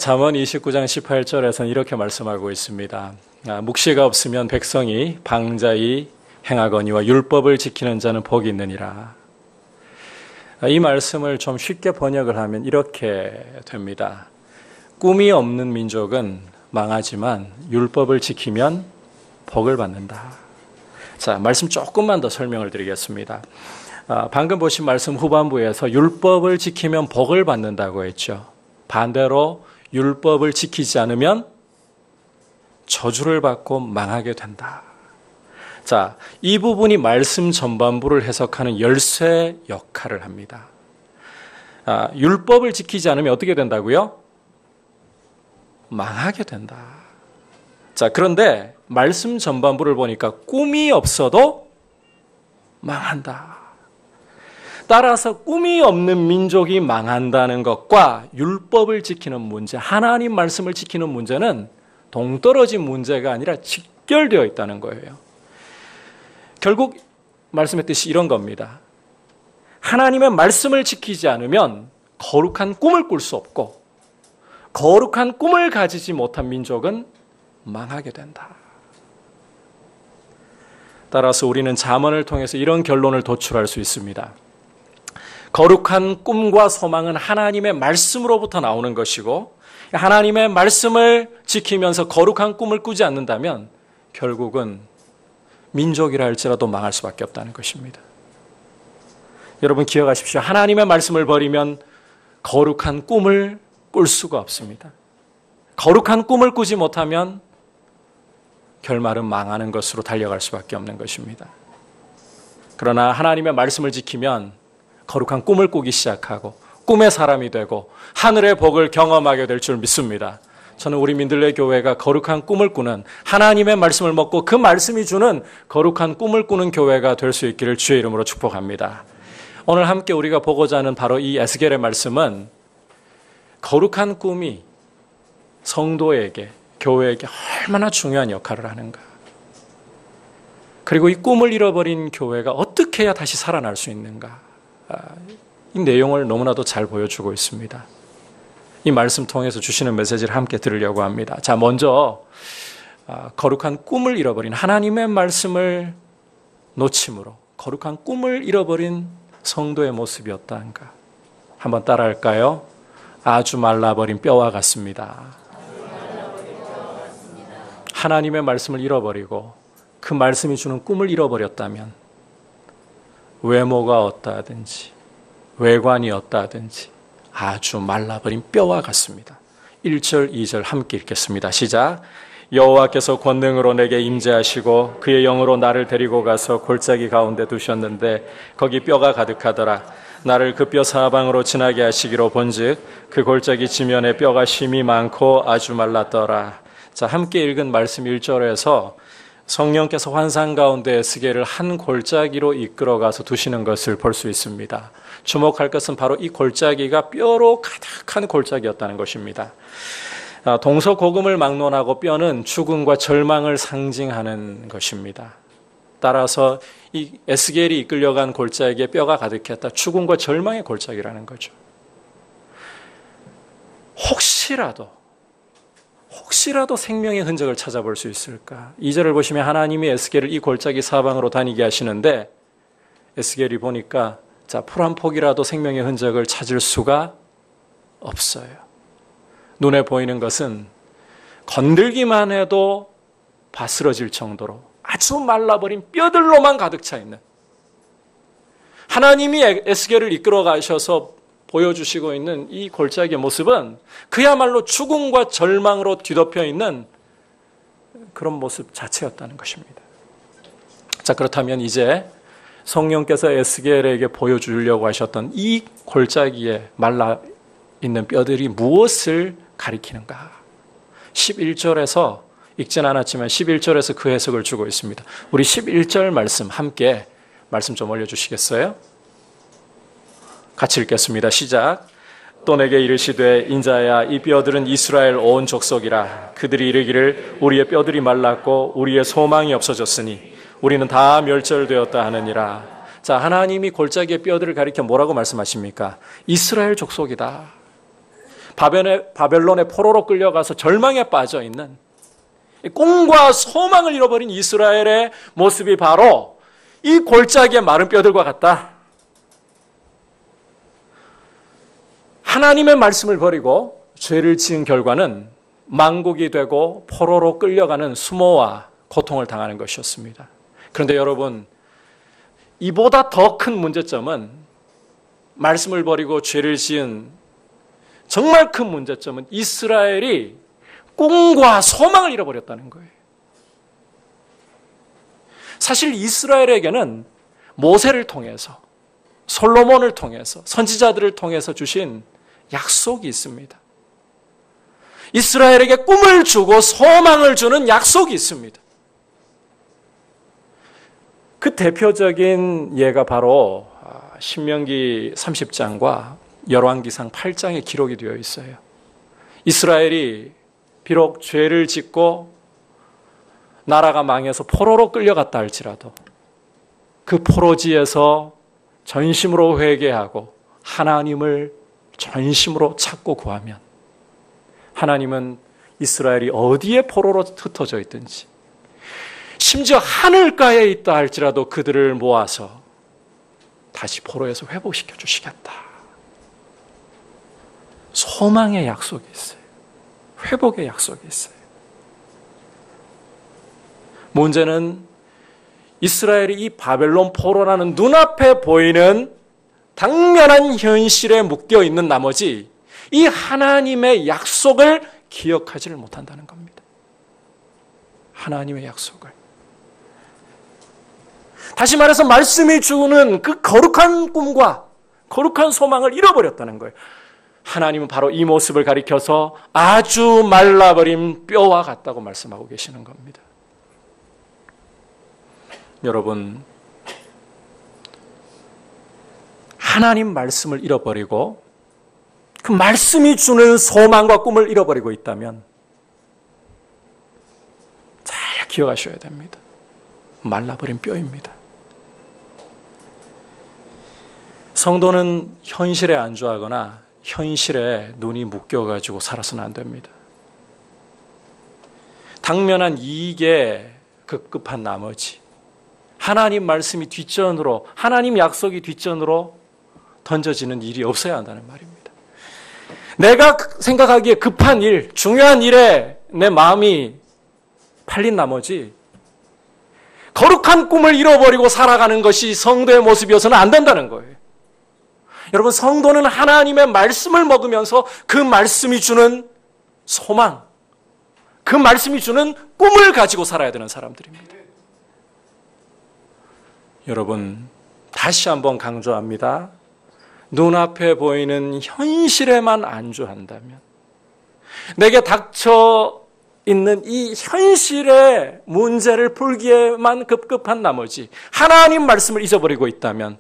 잠언 29장 18절에서는 이렇게 말씀하고 있습니다. 묵시가 없으면 백성이 방자히 행하거니와 율법을 지키는 자는 복이 있느니라. 이 말씀을 좀 쉽게 번역을 하면 이렇게 됩니다. 꿈이 없는 민족은 망하지만 율법을 지키면 복을 받는다. 자, 말씀 조금만 더 설명을 드리겠습니다. 방금 보신 말씀 후반부에서 율법을 지키면 복을 받는다고 했죠. 반대로 율법을 지키지 않으면 저주를 받고 망하게 된다. 자, 이 부분이 말씀 전반부를 해석하는 열쇠 역할을 합니다. 율법을 지키지 않으면 어떻게 된다고요? 망하게 된다. 자, 그런데 말씀 전반부를 보니까 꿈이 없어도 망한다. 따라서 꿈이 없는 민족이 망한다는 것과 율법을 지키는 문제, 하나님 말씀을 지키는 문제는 동떨어진 문제가 아니라 직결되어 있다는 거예요. 결국 말씀했듯이 이런 겁니다. 하나님의 말씀을 지키지 않으면 거룩한 꿈을 꿀 수 없고 거룩한 꿈을 가지지 못한 민족은 망하게 된다. 따라서 우리는 잠언을 통해서 이런 결론을 도출할 수 있습니다. 거룩한 꿈과 소망은 하나님의 말씀으로부터 나오는 것이고 하나님의 말씀을 지키면서 거룩한 꿈을 꾸지 않는다면 결국은 민족이라 할지라도 망할 수밖에 없다는 것입니다. 여러분 기억하십시오. 하나님의 말씀을 버리면 거룩한 꿈을 꿀 수가 없습니다. 거룩한 꿈을 꾸지 못하면 결말은 망하는 것으로 달려갈 수밖에 없는 것입니다. 그러나 하나님의 말씀을 지키면 거룩한 꿈을 꾸기 시작하고 꿈의 사람이 되고 하늘의 복을 경험하게 될 줄 믿습니다. 저는 우리 민들레 교회가 거룩한 꿈을 꾸는 하나님의 말씀을 먹고 그 말씀이 주는 거룩한 꿈을 꾸는 교회가 될 수 있기를 주의 이름으로 축복합니다. 오늘 함께 우리가 보고자 하는 바로 이 에스겔의 말씀은 거룩한 꿈이 성도에게, 교회에게 얼마나 중요한 역할을 하는가. 그리고 이 꿈을 잃어버린 교회가 어떻게 해야 다시 살아날 수 있는가. 이 내용을 너무나도 잘 보여주고 있습니다. 이 말씀 통해서 주시는 메시지를 함께 들으려고 합니다. 자, 먼저 거룩한 꿈을 잃어버린 하나님의 말씀을 놓침으로 거룩한 꿈을 잃어버린 성도의 모습이 어떠한가. 한번 따라할까요? 아주 말라버린 뼈와 같습니다. 하나님의 말씀을 잃어버리고 그 말씀이 주는 꿈을 잃어버렸다면 외모가 어떠하든지 외관이 어떠하든지 아주 말라버린 뼈와 같습니다. 1절, 2절 함께 읽겠습니다. 시작. 여호와께서 권능으로 내게 임재하시고 그의 영으로 나를 데리고 가서 골짜기 가운데 두셨는데 거기 뼈가 가득하더라. 나를 그 뼈 사방으로 지나게 하시기로 본즉 그 골짜기 지면에 뼈가 심이 많고 아주 말랐더라. 자, 함께 읽은 말씀 1절에서 성령께서 환상 가운데 에스겔을 한 골짜기로 이끌어가서 두시는 것을 볼 수 있습니다. 주목할 것은 바로 이 골짜기가 뼈로 가득한 골짜기였다는 것입니다. 동서고금을 막론하고 뼈는 죽음과 절망을 상징하는 것입니다. 따라서 이 에스겔이 이끌려간 골짜기에 뼈가 가득했다. 죽음과 절망의 골짜기라는 거죠. 혹시라도 생명의 흔적을 찾아볼 수 있을까? 2절을 보시면 하나님이 에스겔을 이 골짜기 사방으로 다니게 하시는데 에스겔이 보니까 풀 한 폭이라도 생명의 흔적을 찾을 수가 없어요. 눈에 보이는 것은 건들기만 해도 바스러질 정도로 아주 말라버린 뼈들로만 가득 차 있는, 하나님이 에스겔을 이끌어 가셔서 보여주시고 있는 이 골짜기의 모습은 그야말로 죽음과 절망으로 뒤덮여 있는 그런 모습 자체였다는 것입니다. 자, 그렇다면 이제 성령께서 에스겔에게 보여주려고 하셨던 이 골짜기에 말라 있는 뼈들이 무엇을 가리키는가? 11절에서 읽진 않았지만 11절에서 그 해석을 주고 있습니다. 우리 11절 말씀 함께 말씀 좀 올려주시겠어요? 같이 읽겠습니다. 시작. 또 내게 이르시되 인자야 이 뼈들은 이스라엘 온 족속이라. 그들이 이르기를 우리의 뼈들이 말랐고 우리의 소망이 없어졌으니 우리는 다 멸절되었다 하느니라. 자, 하나님이 골짜기의 뼈들을 가리켜 뭐라고 말씀하십니까? 이스라엘 족속이다. 바벨론의 포로로 끌려가서 절망에 빠져 있는 꿈과 소망을 잃어버린 이스라엘의 모습이 바로 이 골짜기의 마른 뼈들과 같다. 하나님의 말씀을 버리고 죄를 지은 결과는 망국이 되고 포로로 끌려가는 수모와 고통을 당하는 것이었습니다. 그런데 여러분, 이보다 더 큰 문제점은 말씀을 버리고 죄를 지은 정말 큰 문제점은 이스라엘이 꿈과 소망을 잃어버렸다는 거예요. 사실 이스라엘에게는 모세를 통해서, 솔로몬을 통해서, 선지자들을 통해서 주신 약속이 있습니다. 이스라엘에게 꿈을 주고 소망을 주는 약속이 있습니다. 그 대표적인 예가 바로 신명기 30장과 열왕기상 8장에 기록이 되어 있어요. 이스라엘이 비록 죄를 짓고 나라가 망해서 포로로 끌려갔다 할지라도 그 포로지에서 전심으로 회개하고 하나님을 전심으로 찾고 구하면 하나님은 이스라엘이 어디에 포로로 흩어져 있든지 심지어 하늘가에 있다 할지라도 그들을 모아서 다시 포로에서 회복시켜 주시겠다. 소망의 약속이 있어요. 회복의 약속이 있어요. 문제는 이스라엘이 이 바벨론 포로라는 눈앞에 보이는 당면한 현실에 묶여 있는 나머지 이 하나님의 약속을 기억하지를 못한다는 겁니다. 하나님의 약속을. 다시 말해서 말씀이 주는 그 거룩한 꿈과 거룩한 소망을 잃어버렸다는 거예요. 하나님은 바로 이 모습을 가리켜서 아주 말라버린 뼈와 같다고 말씀하고 계시는 겁니다. 여러분, 하나님 말씀을 잃어버리고 그 말씀이 주는 소망과 꿈을 잃어버리고 있다면 잘 기억하셔야 됩니다. 말라버린 뼈입니다. 성도는 현실에 안주하거나 현실에 눈이 묶여가지고 살아서는 안 됩니다. 당면한 이익에 급급한 나머지 하나님 말씀이 뒷전으로, 하나님 약속이 뒷전으로 던져지는 일이 없어야 한다는 말입니다. 내가 생각하기에 급한 일, 중요한 일에 내 마음이 팔린 나머지 거룩한 꿈을 잃어버리고 살아가는 것이 성도의 모습이어서는 안 된다는 거예요. 여러분, 성도는 하나님의 말씀을 먹으면서 그 말씀이 주는 소망, 그 말씀이 주는 꿈을 가지고 살아야 되는 사람들입니다. 여러분, 다시 한번 강조합니다. 눈앞에 보이는 현실에만 안주한다면, 내게 닥쳐 있는 이 현실의 문제를 풀기에만 급급한 나머지 하나님 말씀을 잊어버리고 있다면,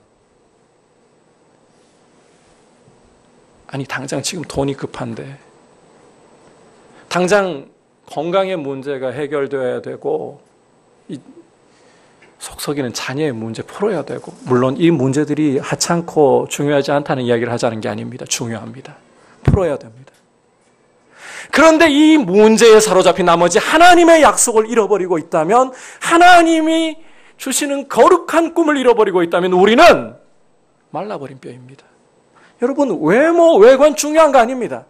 아니 당장 지금 돈이 급한데, 당장 건강의 문제가 해결되어야 되고, 이 속썩이는 자녀의 문제 풀어야 되고, 물론 이 문제들이 하찮고 중요하지 않다는 이야기를 하자는 게 아닙니다. 중요합니다. 풀어야 됩니다. 그런데 이 문제에 사로잡힌 나머지 하나님의 약속을 잃어버리고 있다면, 하나님이 주시는 거룩한 꿈을 잃어버리고 있다면 우리는 말라버린 뼈입니다. 여러분, 외모, 외관 중요한 거 아닙니다.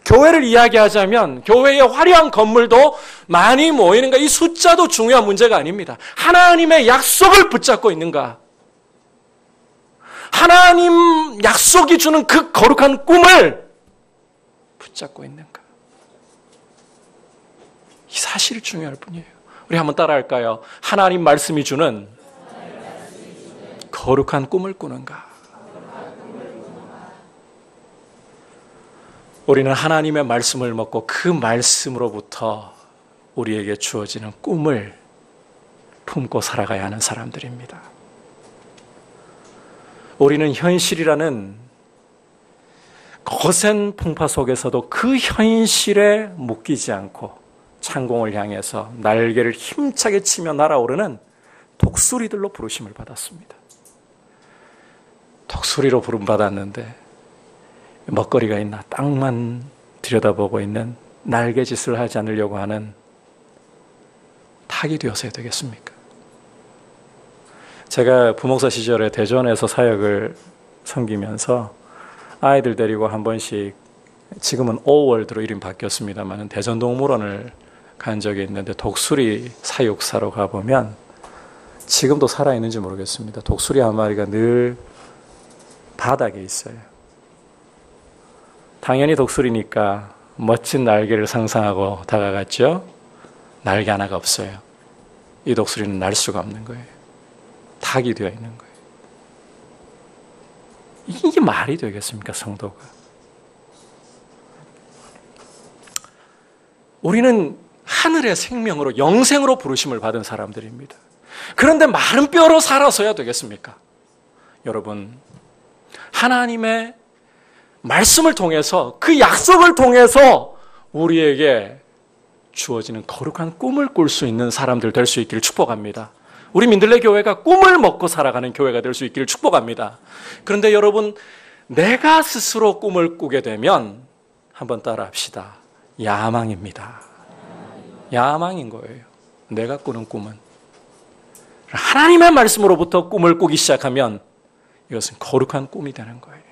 교회를 이야기하자면 교회의 화려한 건물도 많이 모이는가, 이 숫자도 중요한 문제가 아닙니다. 하나님의 약속을 붙잡고 있는가, 하나님 약속이 주는 그 거룩한 꿈을 붙잡고 있는가, 이 사실이 중요할 뿐이에요. 우리 한번 따라할까요? 하나님 말씀이 주는 거룩한 꿈을 꾸는가. 우리는 하나님의 말씀을 먹고 그 말씀으로부터 우리에게 주어지는 꿈을 품고 살아가야 하는 사람들입니다. 우리는 현실이라는 거센 풍파 속에서도 그 현실에 묶이지 않고 창공을 향해서 날개를 힘차게 치며 날아오르는 독수리들로 부르심을 받았습니다. 독수리로 부름받았는데 먹거리가 있나 땅만 들여다보고 있는 날개짓을 하지 않으려고 하는 닭이 되어서야 되겠습니까? 제가 부목사 시절에 대전에서 사역을 섬기면서 아이들 데리고 한 번씩, 지금은 오월드로 이름이 바뀌었습니다만 대전동물원을 간 적이 있는데, 독수리 사육사로 가보면 지금도 살아있는지 모르겠습니다. 독수리 한 마리가 늘 바닥에 있어요. 당연히 독수리니까 멋진 날개를 상상하고 다가갔죠. 날개 하나가 없어요. 이 독수리는 날 수가 없는 거예요. 닭이 되어 있는 거예요. 이게 말이 되겠습니까, 성도가? 우리는 하늘의 생명으로, 영생으로 부르심을 받은 사람들입니다. 그런데 마른 뼈로 살아서야 되겠습니까? 여러분, 하나님의 말씀을 통해서, 그 약속을 통해서 우리에게 주어지는 거룩한 꿈을 꿀 수 있는 사람들 될 수 있기를 축복합니다. 우리 민들레 교회가 꿈을 먹고 살아가는 교회가 될 수 있기를 축복합니다. 그런데 여러분, 내가 스스로 꿈을 꾸게 되면, 한번 따라합시다. 야망입니다. 야망인 거예요. 내가 꾸는 꿈은. 하나님의 말씀으로부터 꿈을 꾸기 시작하면 이것은 거룩한 꿈이 되는 거예요.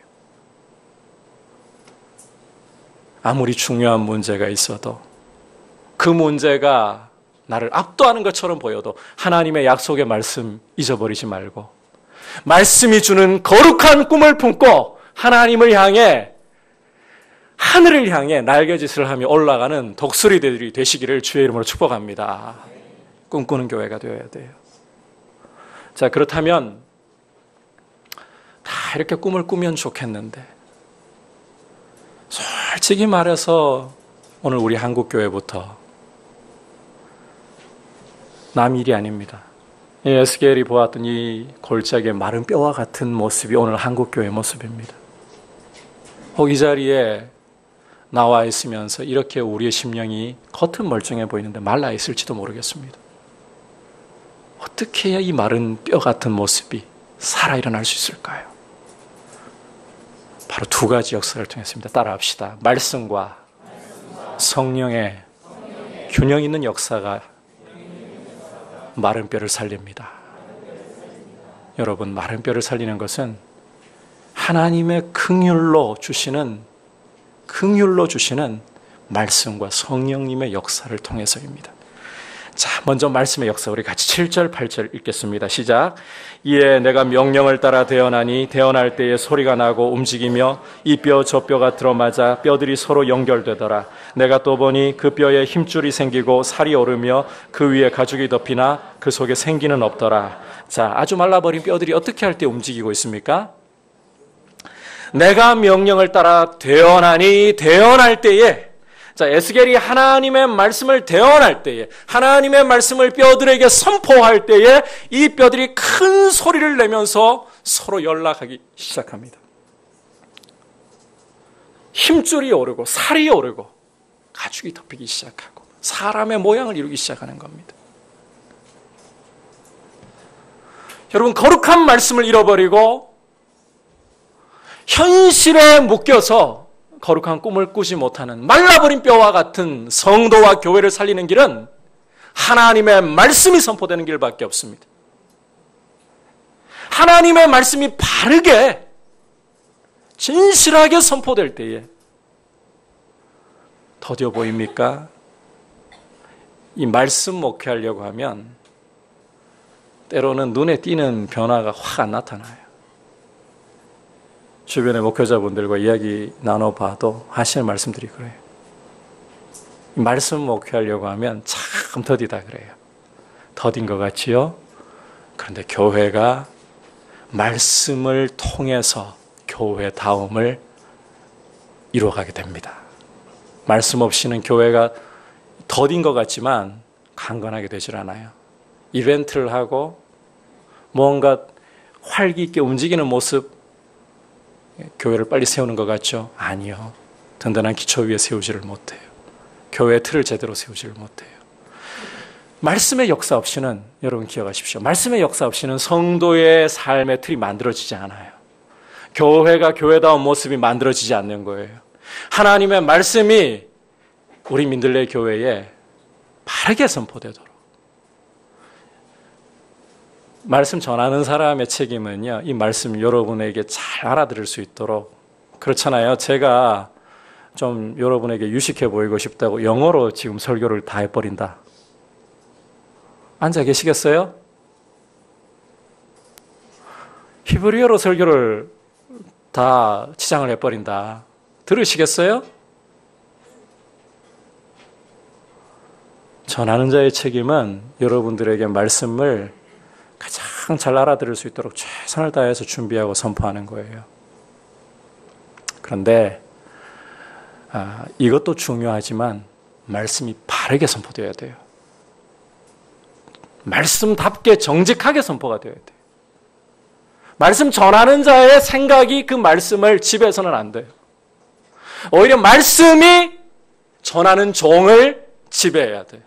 아무리 중요한 문제가 있어도, 그 문제가 나를 압도하는 것처럼 보여도 하나님의 약속의 말씀 잊어버리지 말고, 말씀이 주는 거룩한 꿈을 품고 하나님을 향해, 하늘을 향해 날개짓을 하며 올라가는 독수리들이 되시기를 주의 이름으로 축복합니다. 꿈꾸는 교회가 되어야 돼요. 자, 그렇다면 다 이렇게 꿈을 꾸면 좋겠는데, 솔직히 말해서 오늘 우리 한국교회부터 남 일이 아닙니다. 에스겔이 보았던 이 골짜기의 마른 뼈와 같은 모습이 오늘 한국교회의 모습입니다. 혹 이 자리에 나와 있으면서 이렇게 우리의 심령이 겉은 멀쩡해 보이는데 말라 있을지도 모르겠습니다. 어떻게 해야 이 마른 뼈 같은 모습이 살아 일어날 수 있을까요? 바로 두 가지 역사를 통했습니다. 따라합시다. 말씀과 성령의 균형 있는 역사가 마른 뼈를 살립니다. 여러분, 마른 뼈를 살리는 것은 하나님의 긍휼로 주시는 말씀과 성령님의 역사를 통해서입니다. 자, 먼저 말씀의 역사, 우리 같이 7절, 8절 읽겠습니다. 시작. 이에 내가 명령을 따라 대언하니 대언할 때에 소리가 나고 움직이며 이 뼈 저 뼈가 들어맞아 뼈들이 서로 연결되더라. 내가 또 보니 그 뼈에 힘줄이 생기고 살이 오르며 그 위에 가죽이 덮이나 그 속에 생기는 없더라. 자, 아주 말라버린 뼈들이 어떻게 할 때 움직이고 있습니까? 내가 명령을 따라 대언하니 대언할 때에, 자, 에스겔이 하나님의 말씀을 대언할 때에, 하나님의 말씀을 뼈들에게 선포할 때에 이 뼈들이 큰 소리를 내면서 서로 연락하기 시작합니다. 힘줄이 오르고 살이 오르고 가죽이 덮이기 시작하고 사람의 모양을 이루기 시작하는 겁니다. 여러분, 거룩한 말씀을 잃어버리고 현실에 묶여서 거룩한 꿈을 꾸지 못하는 말라버린 뼈와 같은 성도와 교회를 살리는 길은 하나님의 말씀이 선포되는 길밖에 없습니다. 하나님의 말씀이 바르게 진실하게 선포될 때에 더뎌 보입니까? 이 말씀 목회하려고 하면 때로는 눈에 띄는 변화가 확 안 나타나요. 주변의 목회자분들과 이야기 나눠봐도 하시는 말씀들이 그래요. 말씀 목회하려고 하면 참 더디다 그래요. 더딘 것 같지요? 그런데 교회가 말씀을 통해서 교회다움을 이루어가게 됩니다. 말씀 없이는 교회가 더딘 것 같지만 강건하게 되질 않아요. 이벤트를 하고 뭔가 활기 있게 움직이는 모습, 교회를 빨리 세우는 것 같죠? 아니요. 든든한 기초 위에 세우지를 못해요. 교회의 틀을 제대로 세우지를 못해요. 말씀의 역사 없이는, 여러분 기억하십시오. 말씀의 역사 없이는 성도의 삶의 틀이 만들어지지 않아요. 교회가 교회다운 모습이 만들어지지 않는 거예요. 하나님의 말씀이 우리 민들레 교회에 바르게 선포되도록. 말씀 전하는 사람의 책임은요, 이 말씀 여러분에게 잘 알아들을 수 있도록. 그렇잖아요. 제가 좀 여러분에게 유식해 보이고 싶다고 영어로 지금 설교를 다 해버린다. 앉아 계시겠어요? 히브리어로 설교를 다 지장을 해버린다. 들으시겠어요? 전하는 자의 책임은 여러분들에게 말씀을 가장 잘 알아들을 수 있도록 최선을 다해서 준비하고 선포하는 거예요. 그런데 이것도 중요하지만 말씀이 바르게 선포되어야 돼요. 말씀답게 정직하게 선포가 되어야 돼요. 말씀 전하는 자의 생각이 그 말씀을 지배해서는 안 돼요. 오히려 말씀이 전하는 종을 지배해야 돼요.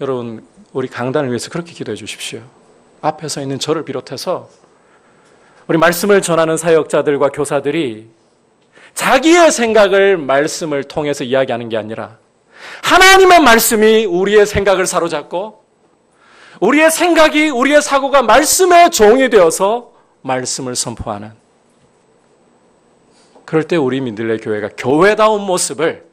여러분, 우리 강단을 위해서 그렇게 기도해 주십시오. 앞에 서 있는 저를 비롯해서 우리 말씀을 전하는 사역자들과 교사들이 자기의 생각을 말씀을 통해서 이야기하는 게 아니라 하나님의 말씀이 우리의 생각을 사로잡고 우리의 생각이, 우리의 사고가 말씀의 종이 되어서 말씀을 선포하는, 그럴 때 우리 민들레 교회가 교회다운 모습을,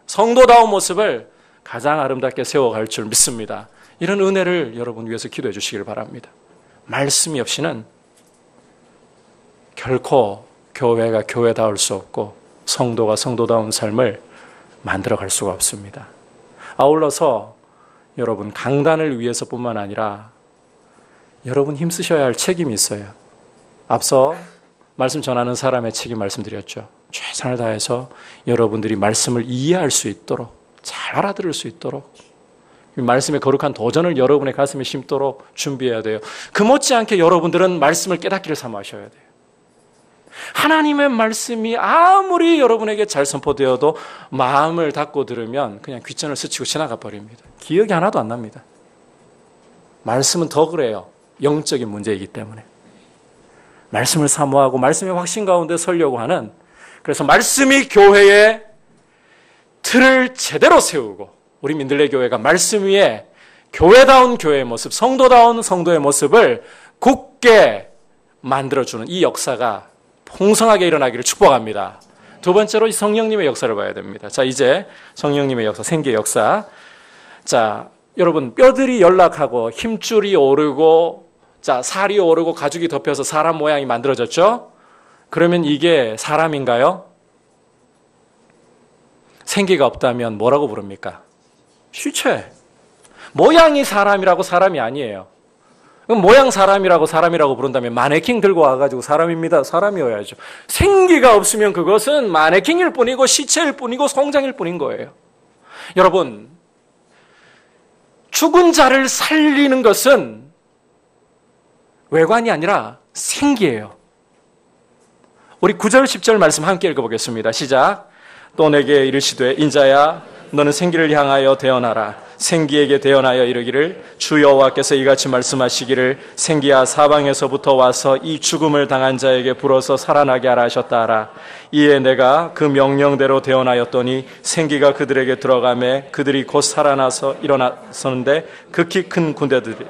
성도다운 모습을 가장 아름답게 세워갈 줄 믿습니다. 이런 은혜를 여러분 위해서 기도해 주시길 바랍니다. 말씀이 없이는 결코 교회가 교회다울 수 없고 성도가 성도다운 삶을 만들어갈 수가 없습니다. 아울러서 여러분, 강단을 위해서뿐만 아니라 여러분 힘쓰셔야 할 책임이 있어요. 앞서 말씀 전하는 사람의 책임 말씀드렸죠. 최선을 다해서 여러분들이 말씀을 이해할 수 있도록, 잘 알아들을 수 있도록, 말씀의 거룩한 도전을 여러분의 가슴에 심도록 준비해야 돼요. 그 못지않게 여러분들은 말씀을 깨닫기를 사모하셔야 돼요. 하나님의 말씀이 아무리 여러분에게 잘 선포되어도 마음을 닫고 들으면 그냥 귓전을 스치고 지나가 버립니다. 기억이 하나도 안 납니다. 말씀은 더 그래요. 영적인 문제이기 때문에. 말씀을 사모하고 말씀의 확신 가운데 서려고 하는, 그래서 말씀이 교회의 틀을 제대로 세우고 우리 민들레 교회가 말씀 위에 교회다운 교회의 모습, 성도다운 성도의 모습을 굳게 만들어주는 이 역사가 풍성하게 일어나기를 축복합니다. 두 번째로 성령님의 역사를 봐야 됩니다. 자, 이제 성령님의 역사, 생기의 역사. 자, 여러분, 뼈들이 연락하고 힘줄이 오르고, 자, 살이 오르고 가죽이 덮여서 사람 모양이 만들어졌죠? 그러면 이게 사람인가요? 생기가 없다면 뭐라고 부릅니까? 시체. 모양이 사람이라고 사람이 아니에요. 그럼 모양 사람이라고 사람이라고 부른다면 마네킹 들고 와가지고 사람입니다. 사람이어야죠. 생기가 없으면 그것은 마네킹일 뿐이고 시체일 뿐이고 송장일 뿐인 거예요. 여러분, 죽은 자를 살리는 것은 외관이 아니라 생기예요. 우리 9절 10절 말씀 함께 읽어보겠습니다. 시작. 또 내게 이르시되 인자야 너는 생기를 향하여 대언하라. 생기에게 대언하여 이르기를 주 여호와께서 이같이 말씀하시기를 생기야 사방에서부터 와서 이 죽음을 당한 자에게 불어서 살아나게 하라 하셨다 하라. 이에 내가 그 명령대로 대언하였더니 생기가 그들에게 들어가매 그들이 곧 살아나서 일어났었는데 극히 큰 군대들이.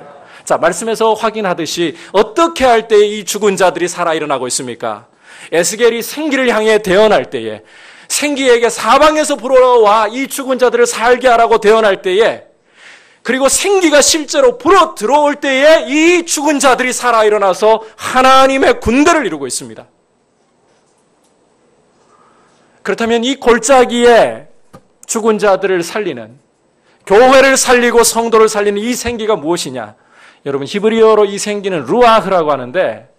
자, 말씀에서 확인하듯이 어떻게 할 때 이 죽은 자들이 살아 일어나고 있습니까? 에스겔이 생기를 향해 대언할 때에, 생기에게 사방에서 불어와 이 죽은 자들을 살게 하라고 대언할 때에, 그리고 생기가 실제로 불어 들어올 때에 이 죽은 자들이 살아 일어나서 하나님의 군대를 이루고 있습니다. 그렇다면 이 골짜기에 죽은 자들을 살리는, 교회를 살리고 성도를 살리는 이 생기가 무엇이냐? 여러분, 히브리어로 이 생기는 루아흐라고 하는데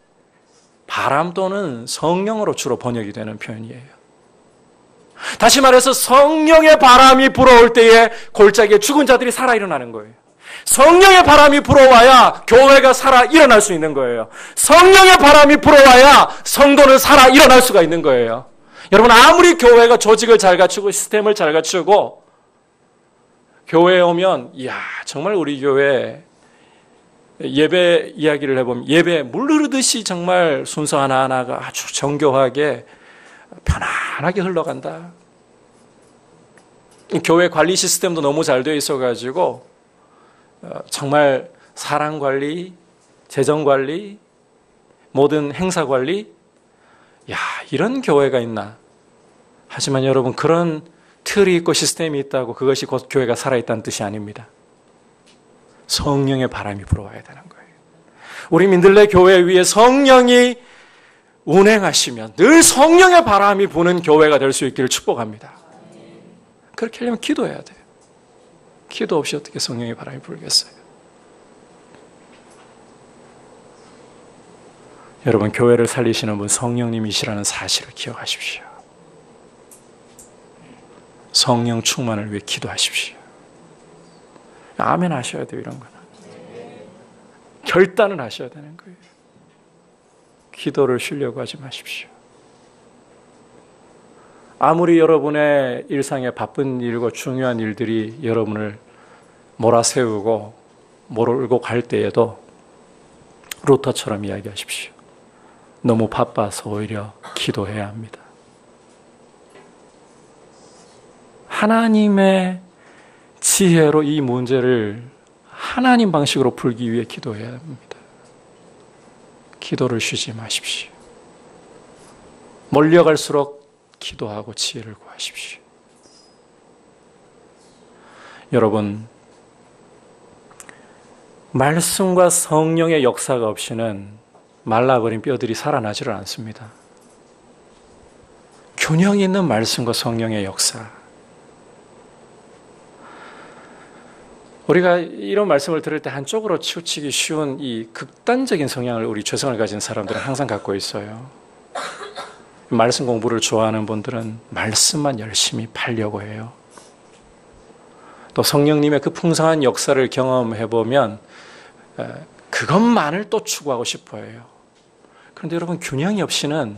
바람 또는 성령으로 주로 번역이 되는 표현이에요. 다시 말해서 성령의 바람이 불어올 때에 골짜기에 죽은 자들이 살아 일어나는 거예요. 성령의 바람이 불어와야 교회가 살아 일어날 수 있는 거예요. 성령의 바람이 불어와야 성도는 살아 일어날 수가 있는 거예요. 여러분, 아무리 교회가 조직을 잘 갖추고 시스템을 잘 갖추고 교회에 오면 이야 정말 우리 교회 예배 이야기를 해보면 예배 물 흐르듯이 정말 순서 하나하나가 아주 정교하게 편안하게 흘러간다. 교회 관리 시스템도 너무 잘 되어 있어가지고 정말 사랑 관리, 재정 관리, 모든 행사 관리, 야, 이런 교회가 있나. 하지만 여러분, 그런 틀이 있고 시스템이 있다고 그것이 곧 교회가 살아있다는 뜻이 아닙니다. 성령의 바람이 불어와야 되는 거예요. 우리 민들레 교회 위에 성령이 운행하시면 늘 성령의 바람이 부는 교회가 될 수 있기를 축복합니다. 그렇게 하려면 기도해야 돼요. 기도 없이 어떻게 성령의 바람이 불겠어요? 여러분, 교회를 살리시는 분 성령님이시라는 사실을 기억하십시오. 성령 충만을 위해 기도하십시오. 아멘 하셔야 돼요, 이런 거는. 결단을 하셔야 되는 거예요. 기도를 쉬려고 하지 마십시오. 아무리 여러분의 일상에 바쁜 일과 중요한 일들이 여러분을 몰아세우고 몰고 갈 때에도 루터처럼 이야기하십시오. 너무 바빠서 오히려 기도해야 합니다. 하나님의 지혜로 이 문제를 하나님 방식으로 풀기 위해 기도해야 합니다. 기도를 쉬지 마십시오. 몰려갈수록 기도하고 지혜를 구하십시오. 여러분, 말씀과 성령의 역사가 없이는 말라버린 뼈들이 살아나지를 않습니다. 균형 있는 말씀과 성령의 역사. 우리가 이런 말씀을 들을 때 한쪽으로 치우치기 쉬운 이 극단적인 성향을 우리 죄성을 가진 사람들은 항상 갖고 있어요. 말씀 공부를 좋아하는 분들은 말씀만 열심히 팔려고 해요. 또 성령님의 그 풍성한 역사를 경험해보면 그것만을 또 추구하고 싶어 해요. 그런데 여러분, 균형이 없이는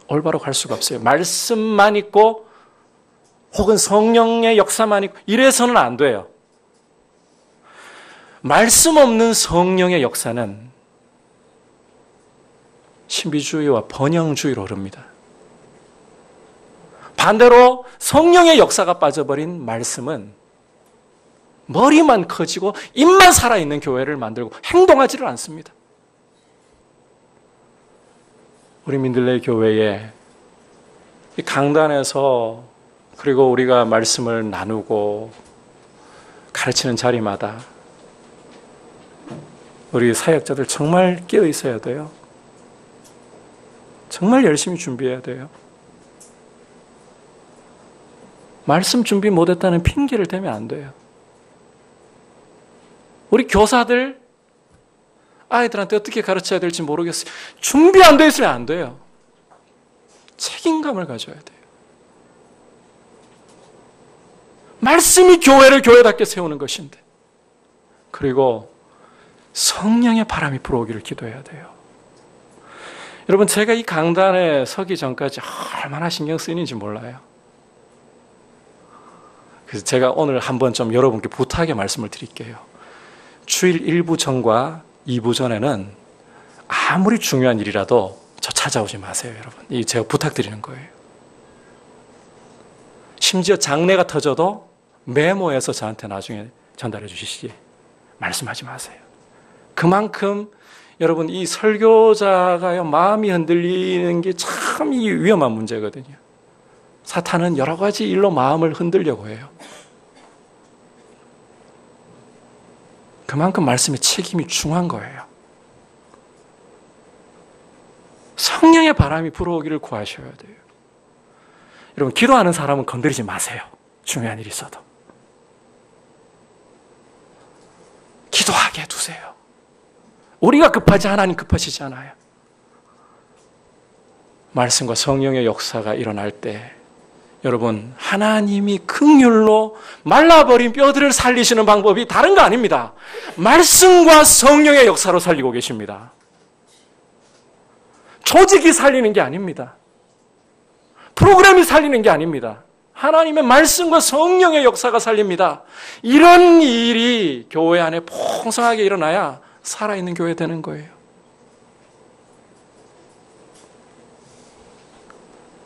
올바로 갈 수가 없어요. 말씀만 있고 혹은 성령의 역사만 있고 이래서는 안 돼요. 말씀 없는 성령의 역사는 신비주의와 번영주의로 흐릅니다. 반대로 성령의 역사가 빠져버린 말씀은 머리만 커지고 입만 살아있는 교회를 만들고 행동하지를 않습니다. 우리 민들레 교회에 강단에서 그리고 우리가 말씀을 나누고 가르치는 자리마다 우리 사역자들 정말 깨어 있어야 돼요. 정말 열심히 준비해야 돼요. 말씀 준비 못했다는 핑계를 대면 안 돼요. 우리 교사들 아이들한테 어떻게 가르쳐야 될지 모르겠어요. 준비 안 돼 있으면 안 돼요. 책임감을 가져야 돼요. 말씀이 교회를 교회답게 세우는 것인데, 그리고 성령의 바람이 불어오기를 기도해야 돼요. 여러분, 제가 이 강단에 서기 전까지 얼마나 신경 쓰이는지 몰라요. 그래서 제가 오늘 한번 좀 여러분께 부탁의 말씀을 드릴게요. 주일 1부 전과 2부 전에는 아무리 중요한 일이라도 저 찾아오지 마세요, 여러분. 이 제가 부탁드리는 거예요. 심지어 장례가 터져도 메모해서 저한테 나중에 전달해 주시지 말씀하지 마세요. 그만큼 여러분, 이 설교자가요, 마음이 흔들리는 게 참 위험한 문제거든요. 사탄은 여러 가지 일로 마음을 흔들려고 해요. 그만큼 말씀의 책임이 중요한 거예요. 성령의 바람이 불어오기를 구하셔야 돼요. 여러분, 기도하는 사람은 건드리지 마세요. 중요한 일이 있어도. 기도하게 해두세요. 우리가 급하지 하나님 급하시지 않아요. 말씀과 성령의 역사가 일어날 때 여러분, 하나님이 긍휼로 말라버린 뼈들을 살리시는 방법이 다른 거 아닙니다. 말씀과 성령의 역사로 살리고 계십니다. 조직이 살리는 게 아닙니다. 프로그램이 살리는 게 아닙니다. 하나님의 말씀과 성령의 역사가 살립니다. 이런 일이 교회 안에 풍성하게 일어나야 살아있는 교회 되는 거예요.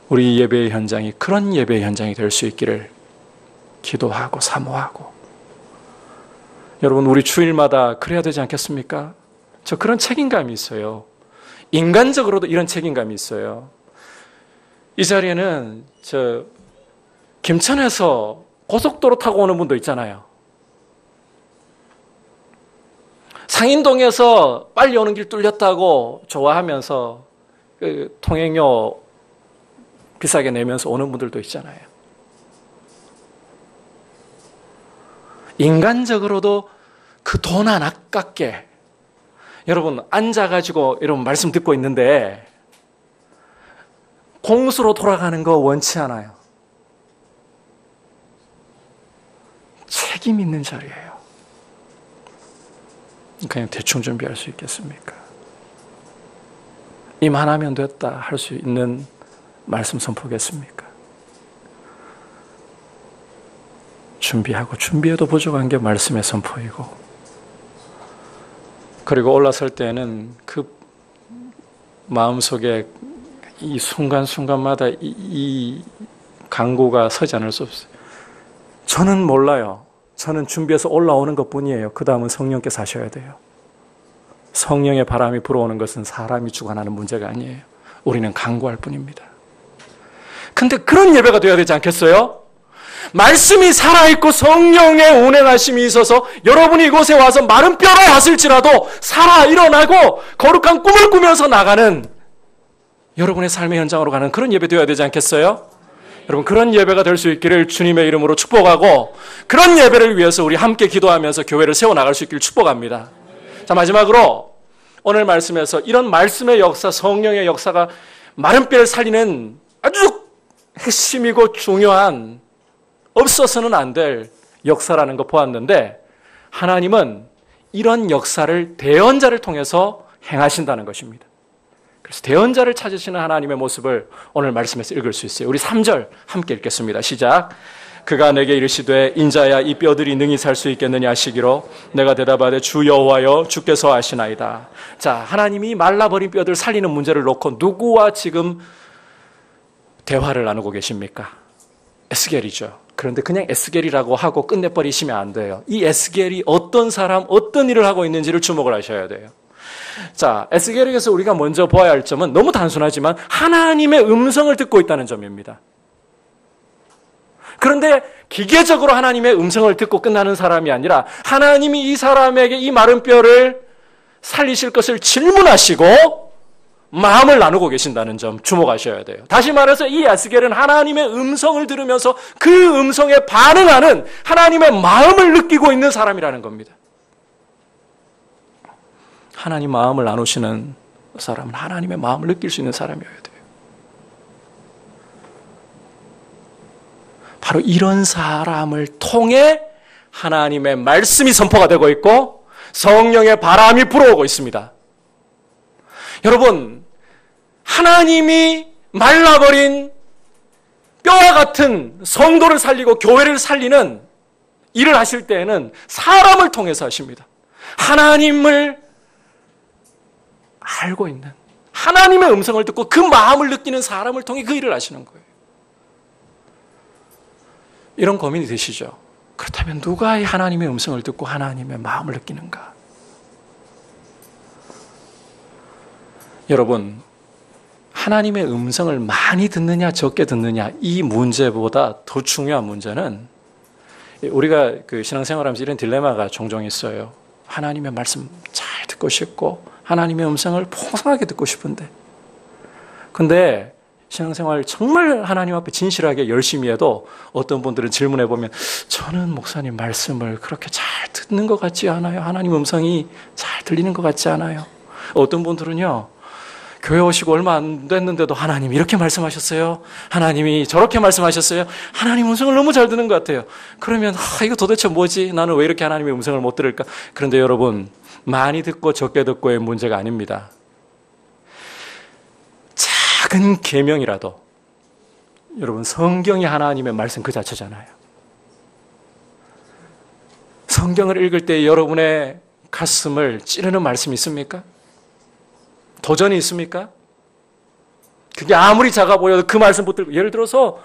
우리 예배의 현장이 그런 예배의 현장이 될 수 있기를 기도하고 사모하고, 여러분 우리 주일마다 그래야 되지 않겠습니까? 저 그런 책임감이 있어요. 인간적으로도 이런 책임감이 있어요. 이 자리에는 저 김천에서 고속도로 타고 오는 분도 있잖아요. 상인동에서 빨리 오는 길 뚫렸다고 좋아하면서 그 통행료 비싸게 내면서 오는 분들도 있잖아요. 인간적으로도 그 돈 안 아깝게, 여러분 앉아가지고 여러분 말씀 듣고 있는데 공수로 돌아가는 거 원치 않아요. 책임 있는 자리예요. 그냥 대충 준비할 수 있겠습니까? 이만하면 됐다 할 수 있는 말씀 선포겠습니까? 준비하고 준비해도 부족한 게 말씀의 선포이고, 그리고 올라설 때는 그 마음속에 이 순간순간마다 이 간구가 서지 않을 수 없어요. 저는 몰라요. 저는 준비해서 올라오는 것뿐이에요. 그 다음은 성령께서 하셔야 돼요. 성령의 바람이 불어오는 것은 사람이 주관하는 문제가 아니에요. 우리는 간구할 뿐입니다. 근데 그런 예배가 되어야 되지 않겠어요? 말씀이 살아있고 성령의 운행하심이 있어서 여러분이 이곳에 와서 마른 뼈가 왔을지라도 살아 일어나고 거룩한 꿈을 꾸면서 나가는 여러분의 삶의 현장으로 가는 그런 예배 되어야 되지 않겠어요? 여러분 그런 예배가 될 수 있기를 주님의 이름으로 축복하고, 그런 예배를 위해서 우리 함께 기도하면서 교회를 세워나갈 수 있기를 축복합니다. 자, 마지막으로 오늘 말씀에서 이런 말씀의 역사, 성령의 역사가 마른 뼈를 살리는 아주 핵심이고 중요한, 없어서는 안 될 역사라는 거 보았는데, 하나님은 이런 역사를 대언자를 통해서 행하신다는 것입니다. 그래서 대언자를 찾으시는 하나님의 모습을 오늘 말씀에서 읽을 수 있어요. 우리 3절 함께 읽겠습니다. 시작. 그가 내게 이르시되 인자야 이 뼈들이 능히 살 수 있겠느냐 하시기로 내가 대답하되 주 여호와여 주께서 아시나이다. 자, 하나님이 말라버린 뼈들 살리는 문제를 놓고 누구와 지금 대화를 나누고 계십니까? 에스겔이죠. 그런데 그냥 에스겔이라고 하고 끝내버리시면 안 돼요. 이 에스겔이 어떤 사람, 어떤 일을 하고 있는지를 주목을 하셔야 돼요. 자, 에스겔에게서 우리가 먼저 보아야 할 점은 너무 단순하지만 하나님의 음성을 듣고 있다는 점입니다. 그런데 기계적으로 하나님의 음성을 듣고 끝나는 사람이 아니라 하나님이 이 사람에게 이 마른 뼈를 살리실 것을 질문하시고 마음을 나누고 계신다는 점 주목하셔야 돼요. 다시 말해서 이 에스겔은 하나님의 음성을 들으면서 그 음성에 반응하는 하나님의 마음을 느끼고 있는 사람이라는 겁니다. 하나님 마음을 나누시는 사람은 하나님의 마음을 느낄 수 있는 사람이어야 돼요. 바로 이런 사람을 통해 하나님의 말씀이 선포가 되고 있고 성령의 바람이 불어오고 있습니다. 여러분, 하나님이 말라버린 뼈와 같은 성도를 살리고 교회를 살리는 일을 하실 때에는 사람을 통해서 하십니다. 하나님을 알고 있는, 하나님의 음성을 듣고 그 마음을 느끼는 사람을 통해 그 일을 하시는 거예요. 이런 고민이 되시죠? 그렇다면 누가 이 하나님의 음성을 듣고 하나님의 마음을 느끼는가? 여러분, 하나님의 음성을 많이 듣느냐 적게 듣느냐 이 문제보다 더 중요한 문제는, 우리가 그 신앙생활하면서 이런 딜레마가 종종 있어요. 하나님의 말씀 잘 듣고 싶고 하나님의 음성을 풍성하게 듣고 싶은데, 근데 신앙생활 정말 하나님 앞에 진실하게 열심히 해도 어떤 분들은 질문해 보면 저는 목사님 말씀을 그렇게 잘 듣는 것 같지 않아요. 하나님 음성이 잘 들리는 것 같지 않아요. 어떤 분들은요, 교회 오시고 얼마 안 됐는데도 하나님 이렇게 말씀하셨어요. 하나님이 저렇게 말씀하셨어요. 하나님 음성을 너무 잘 듣는 것 같아요. 그러면 이거 도대체 뭐지? 나는 왜 이렇게 하나님의 음성을 못 들을까? 그런데 여러분, 많이 듣고 적게 듣고의 문제가 아닙니다. 작은 계명이라도, 여러분 성경이 하나님의 말씀 그 자체잖아요. 성경을 읽을 때 여러분의 가슴을 찌르는 말씀이 있습니까? 도전이 있습니까? 그게 아무리 작아 보여도 그 말씀 붙들고, 예를 들어서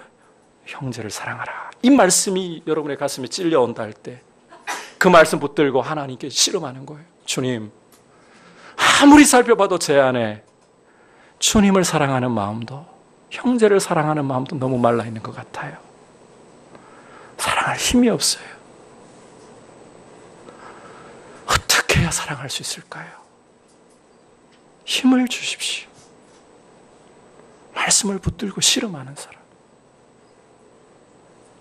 형제를 사랑하라, 이 말씀이 여러분의 가슴에 찔려온다 할 때 그 말씀 붙들고 하나님께 씨름하는 거예요. 주님, 아무리 살펴봐도 제 안에 주님을 사랑하는 마음도, 형제를 사랑하는 마음도 너무 말라 있는 것 같아요. 사랑할 힘이 없어요. 어떻게 해야 사랑할 수 있을까요? 힘을 주십시오. 말씀을 붙들고 씨름하는 사람,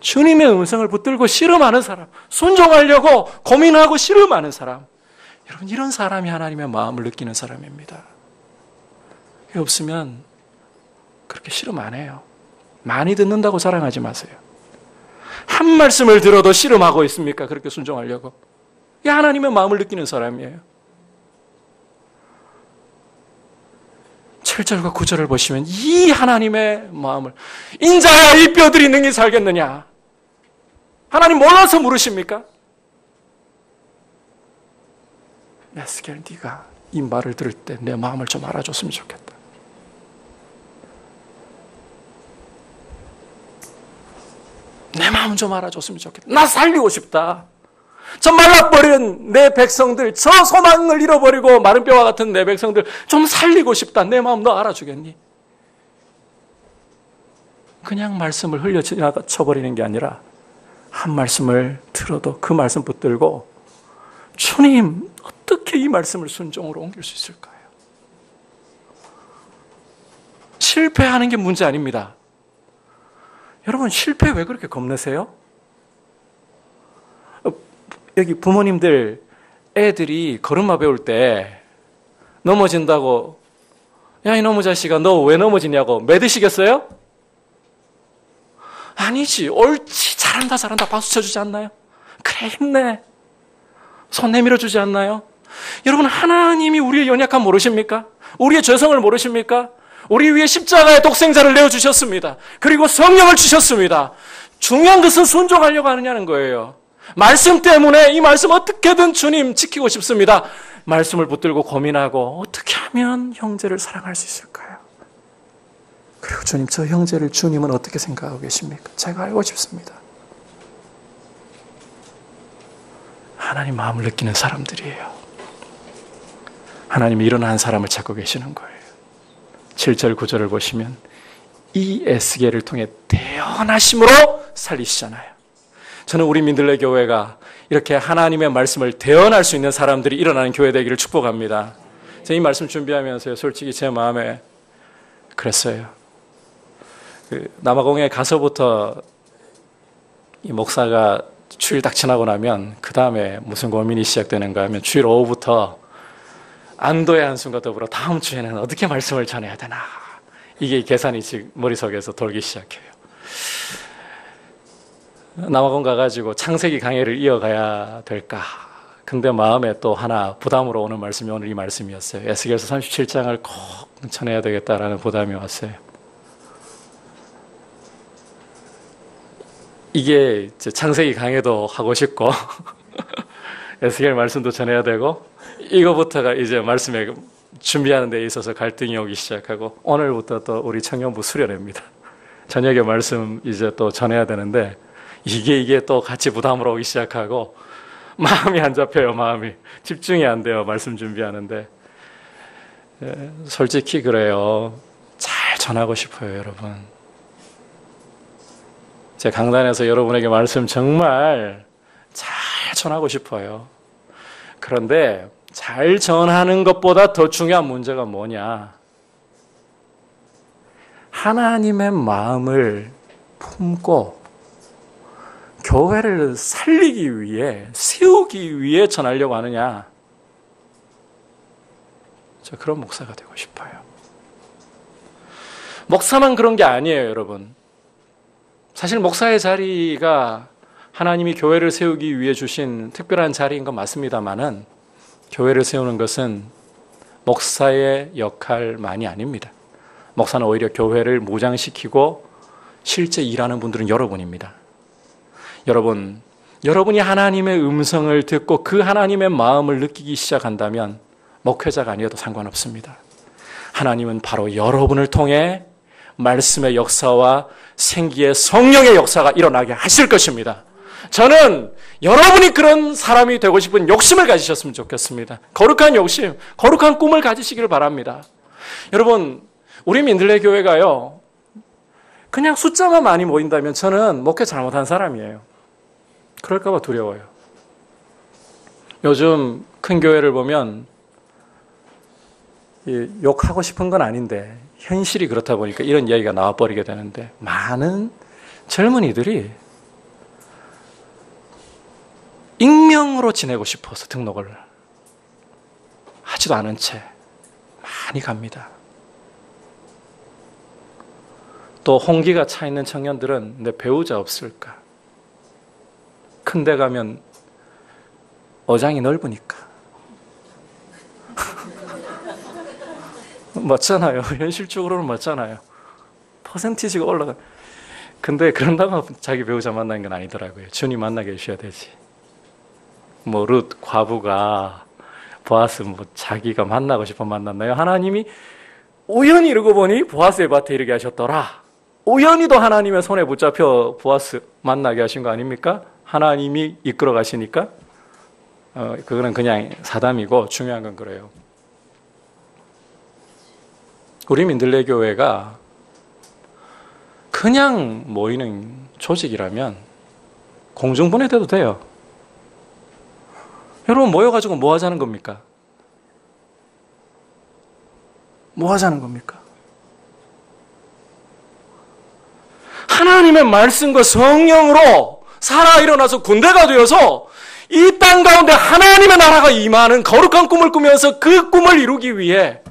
주님의 음성을 붙들고 씨름하는 사람, 순종하려고 고민하고 씨름하는 사람, 여러분, 이런 사람이 하나님의 마음을 느끼는 사람입니다. 그게 없으면 그렇게 씨름 안 해요. 많이 듣는다고 자랑하지 마세요. 한 말씀을 들어도 씨름하고 있습니까? 그렇게 순종하려고. 이게 하나님의 마음을 느끼는 사람이에요. 7절과 9절을 보시면 이 하나님의 마음을, 인자야 이 뼈들이 능히 살겠느냐? 하나님 몰라서 물으십니까? 에스겔, 네가 이 말을 들을 때 내 마음을 좀 알아줬으면 좋겠다. 내 마음 좀 알아줬으면 좋겠다. 나 살리고 싶다. 저 말라버린 내 백성들, 저 소망을 잃어버리고 마른 뼈와 같은 내 백성들 좀 살리고 싶다. 내 마음 너 알아주겠니? 그냥 말씀을 흘려쳐버리는 게 아니라 한 말씀을 들어도 그 말씀 붙들고, 주님, 어떻게 이 말씀을 순종으로 옮길 수 있을까요? 실패하는 게 문제 아닙니다. 여러분, 실패 왜 그렇게 겁내세요? 여기 부모님들, 애들이 걸음마 배울 때 넘어진다고, 야, 이놈의 자식아, 너 왜 넘어지냐고 매드시겠어요? 아니지. 옳지. 잘한다, 잘한다. 박수 쳐주지 않나요? 그래, 힘내. 손 내밀어 주지 않나요? 여러분, 하나님이 우리의 연약함 모르십니까? 우리의 죄성을 모르십니까? 우리 위에 십자가의 독생자를 내어주셨습니다. 그리고 성령을 주셨습니다. 중요한 것은 순종하려고 하느냐는 거예요. 말씀 때문에 이 말씀 어떻게든 주님 지키고 싶습니다. 말씀을 붙들고 고민하고 어떻게 하면 형제를 사랑할 수 있을까요? 그리고 주님, 저 형제를 주님은 어떻게 생각하고 계십니까? 제가 알고 싶습니다. 하나님 마음을 느끼는 사람들이에요. 하나님이 이런 한 사람을 찾고 계시는 거예요. 7절 9절을 보시면 이 에스겔을 통해 대언하심으로 살리시잖아요. 저는 우리 민들레 교회가 이렇게 하나님의 말씀을 대언할 수 있는 사람들이 일어나는 교회 되기를 축복합니다. 제가 이 말씀 준비하면서 솔직히 제 마음에 그랬어요. 남아공에 가서부터 이 목사가 주일 딱 지나고 나면 그 다음에 무슨 고민이 시작되는가 하면 주일 오후부터 안도의 한숨과 더불어 다음 주에는 어떻게 말씀을 전해야 되나, 이게 계산이 지금 머릿속에서 돌기 시작해요. 남아공 가가지고 창세기 강해를 이어가야 될까? 근데 마음에 또 하나 부담으로 오는 말씀이 오늘 이 말씀이었어요. 에스겔서 37장을 꼭 전해야 되겠다라는 부담이 왔어요. 이게 창세기 강해도 하고 싶고 에스겔 말씀도 전해야 되고, 이거부터가 이제 말씀에 준비하는 데 있어서 갈등이 오기 시작하고, 오늘부터 또 우리 청년부 수련회입니다. 저녁에 말씀 이제 또 전해야 되는데 이게 또 같이 부담으로 오기 시작하고 마음이 안 잡혀요. 마음이 집중이 안 돼요. 말씀 준비하는데. 솔직히 그래요. 잘 전하고 싶어요, 여러분. 제 강단에서 여러분에게 말씀 정말 잘 전하고 싶어요. 그런데 잘 전하는 것보다 더 중요한 문제가 뭐냐? 하나님의 마음을 품고 교회를 살리기 위해, 세우기 위해 전하려고 하느냐? 저 그런 목사가 되고 싶어요. 목사만 그런 게 아니에요, 여러분. 사실 목사의 자리가 하나님이 교회를 세우기 위해 주신 특별한 자리인 건 맞습니다만은, 교회를 세우는 것은 목사의 역할만이 아닙니다. 목사는 오히려 교회를 무장시키고 실제 일하는 분들은 여러분입니다. 여러분, 여러분이 하나님의 음성을 듣고 그 하나님의 마음을 느끼기 시작한다면 목회자가 아니어도 상관없습니다. 하나님은 바로 여러분을 통해 말씀의 역사와 생기의 성령의 역사가 일어나게 하실 것입니다. 저는 여러분이 그런 사람이 되고 싶은 욕심을 가지셨으면 좋겠습니다. 거룩한 욕심, 거룩한 꿈을 가지시기를 바랍니다. 여러분, 우리 민들레 교회가요, 그냥 숫자만 많이 모인다면 저는 목회 잘못한 사람이에요. 그럴까 봐 두려워요. 요즘 큰 교회를 보면 욕하고 싶은 건 아닌데 현실이 그렇다 보니까 이런 이야기가 나와버리게 되는데, 많은 젊은이들이 익명으로 지내고 싶어서 등록을 하지도 않은 채 많이 갑니다. 또 홍기가 차 있는 청년들은 내 배우자 없을까? 큰 데 가면 어장이 넓으니까. 맞잖아요. 현실적으로는 맞잖아요. 퍼센티지가 올라가. 근데 그런다고 자기 배우자 만나는 건 아니더라고요. 주님 만나게 해주셔야 되지. 뭐 룻 과부가 보아스 자기가 만나고 싶어 만났나요? 하나님이 우연히 이러고 보니 보아스의 밭에 이르게 하셨더라. 우연히도 하나님의 손에 붙잡혀 보아스 만나게 하신 거 아닙니까? 하나님이 이끌어 가시니까. 그거는 그냥 사담이고, 중요한 건 그래요. 우리 민들레 교회가 그냥 모이는 조직이라면 공중분해돼도 돼요. 여러분, 모여가지고 뭐 하자는 겁니까? 뭐 하자는 겁니까? 하나님의 말씀과 성령으로 살아 일어나서 군대가 되어서 이 땅 가운데 하나님의 나라가 임하는 거룩한 꿈을 꾸면서 그 꿈을 이루기 위해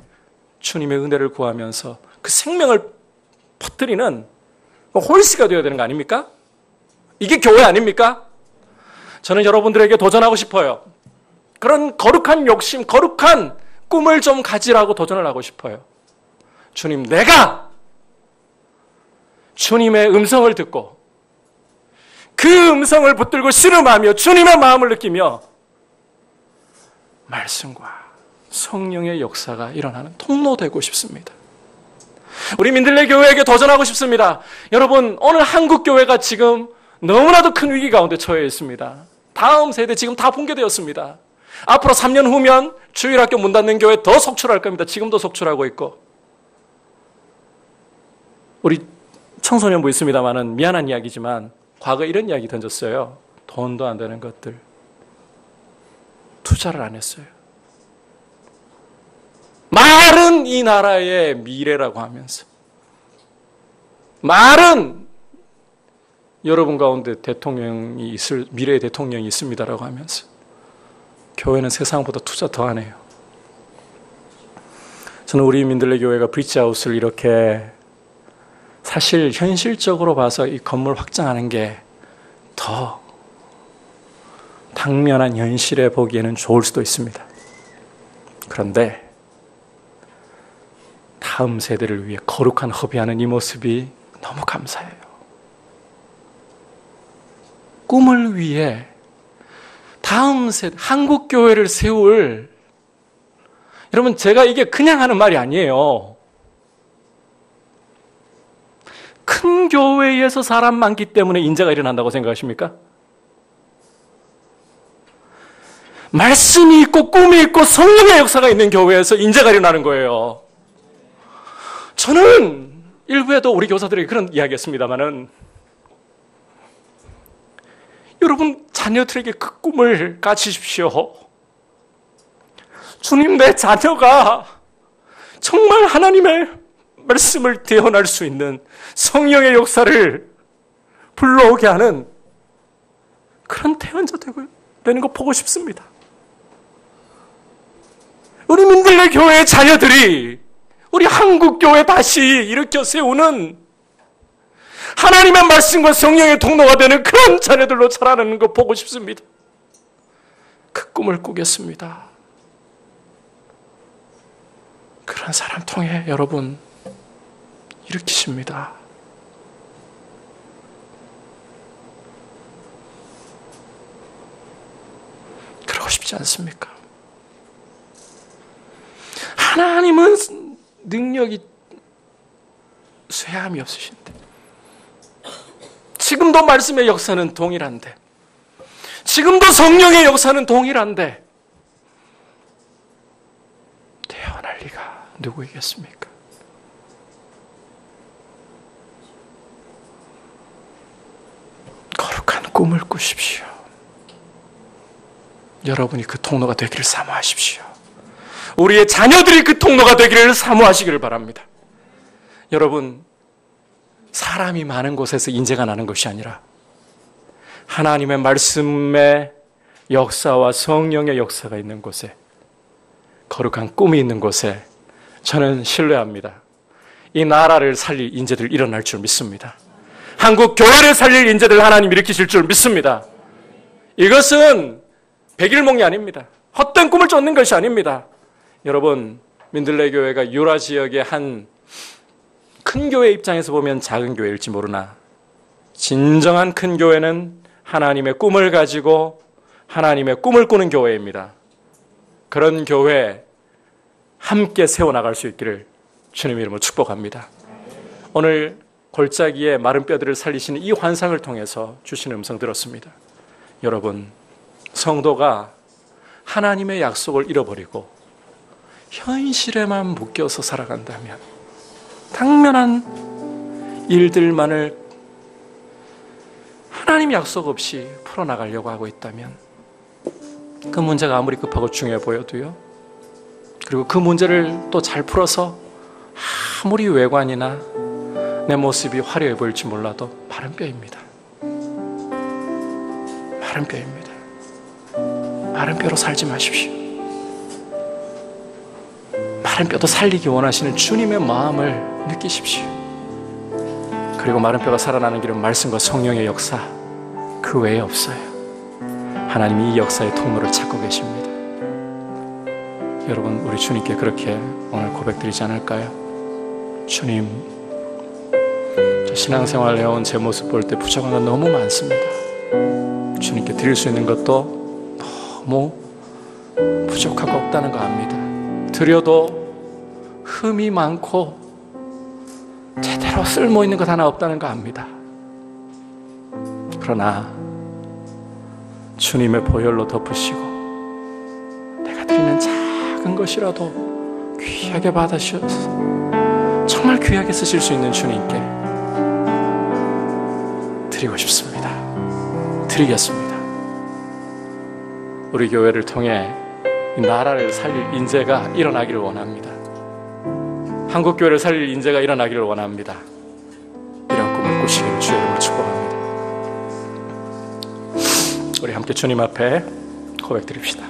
주님의 은혜를 구하면서 그 생명을 퍼뜨리는 홀씨가 되어야 되는 거 아닙니까? 이게 교회 아닙니까? 저는 여러분들에게 도전하고 싶어요. 그런 거룩한 욕심, 거룩한 꿈을 좀 가지라고 도전을 하고 싶어요. 주님, 내가 주님의 음성을 듣고 그 음성을 붙들고 씨름하며 주님의 마음을 느끼며 말씀과 성령의 역사가 일어나는 통로 되고 싶습니다. 우리 민들레 교회에게 도전하고 싶습니다. 여러분, 오늘 한국 교회가 지금 너무나도 큰 위기 가운데 처해 있습니다. 다음 세대 지금 다 붕괴되었습니다. 앞으로 3년 후면 주일학교 문 닫는 교회 더 속출할 겁니다. 지금도 속출하고 있고. 우리 청소년부 있습니다만은 미안한 이야기지만 과거 이런 이야기 던졌어요. 돈도 안 되는 것들. 투자를 안 했어요. 말은 이 나라의 미래라고 하면서, 말은 여러분 가운데 대통령이 미래의 대통령이 있습니다라고 하면서 교회는 세상보다 투자 더 안 해요. 저는 우리 민들레 교회가 브릿지하우스를 이렇게 사실 현실적으로 봐서 이 건물 확장하는 게 더 당면한 현실에 보기에는 좋을 수도 있습니다. 그런데 다음 세대를 위해 거룩한 허비하는 이 모습이 너무 감사해요. 꿈을 위해 다음 세대, 한국 교회를 세울, 여러분, 제가 이게 그냥 하는 말이 아니에요. 큰 교회에서 사람 많기 때문에 인재가 일어난다고 생각하십니까? 말씀이 있고 꿈이 있고 성령의 역사가 있는 교회에서 인재가 일어나는 거예요. 저는 일부에도 우리 교사들에게 그런 이야기 했습니다마는, 여러분 자녀들에게 그 꿈을 가지십시오. 주님, 내 자녀가 정말 하나님의 말씀을 대언할 수 있는 성령의 역사를 불러오게 하는 그런 태연자 되는 거 보고 싶습니다. 우리 민들레 교회의 자녀들이 우리 한국 교회 다시 일으켜 세우는 하나님의 말씀과 성령의 통로가 되는 그런 자녀들로 자라나는 거 보고 싶습니다. 그 꿈을 꾸겠습니다. 그런 사람 통해 여러분 일으키십니다. 그렇지 않습니까? 하나님은 능력이 쇠함이 없으신데, 지금도 말씀의 역사는 동일한데, 지금도 성령의 역사는 동일한데 태어날 리가 누구이겠습니까? 거룩한 꿈을 꾸십시오. 여러분이 그 통로가 되기를 사모하십시오. 우리의 자녀들이 그 통로가 되기를 사모하시기를 바랍니다. 여러분, 사람이 많은 곳에서 인재가 나는 것이 아니라 하나님의 말씀의 역사와 성령의 역사가 있는 곳에, 거룩한 꿈이 있는 곳에 저는 신뢰합니다. 이 나라를 살릴 인재들 일어날 줄 믿습니다. 한국 교회를 살릴 인재들 하나님 일으키실 줄 믿습니다. 이것은 백일몽이 아닙니다. 헛된 꿈을 쫓는 것이 아닙니다. 여러분, 민들레 교회가 유라 지역의 한 큰 교회 입장에서 보면 작은 교회일지 모르나 진정한 큰 교회는 하나님의 꿈을 가지고 하나님의 꿈을 꾸는 교회입니다. 그런 교회 함께 세워나갈 수 있기를 주님의 이름으로 축복합니다. 오늘 골짜기에 마른 뼈들을 살리시는 이 환상을 통해서 주시는 음성 들었습니다. 여러분, 성도가 하나님의 약속을 잃어버리고 현실에만 묶여서 살아간다면, 당면한 일들만을 하나님 약속 없이 풀어나가려고 하고 있다면, 그 문제가 아무리 급하고 중요해 보여도요, 그리고 그 문제를 또 잘 풀어서 아무리 외관이나 내 모습이 화려해 보일지 몰라도 마른 뼈입니다. 마른 뼈입니다. 마른 뼈로 살지 마십시오. 마른 뼈도 살리기 원하시는 주님의 마음을 느끼십시오. 그리고 마른 뼈가 살아나는 길은 말씀과 성령의 역사, 그 외에 없어요. 하나님이 이 역사의 통로를 찾고 계십니다. 여러분, 우리 주님께 그렇게 오늘 고백드리지 않을까요? 주님, 저 신앙생활 해온 제 모습 볼 때 부족한 건 너무 많습니다. 주님께 드릴 수 있는 것도 너무 부족하고 없다는 거 압니다. 드려도 흠이 많고 제대로 쓸모 있는 것 하나 없다는 거 압니다. 그러나 주님의 보혈로 덮으시고 내가 드리는 작은 것이라도 귀하게 받으셔서 정말 귀하게 쓰실 수 있는 주님께 드리고 싶습니다. 드리겠습니다. 우리 교회를 통해 이 나라를 살릴 인재가 일어나기를 원합니다. 한국 교회를 살릴 인재가 일어나기를 원합니다. 이런 꿈을 꾸시기를 주의 이름으로 축복합니다. 우리 함께 주님 앞에 고백드립시다.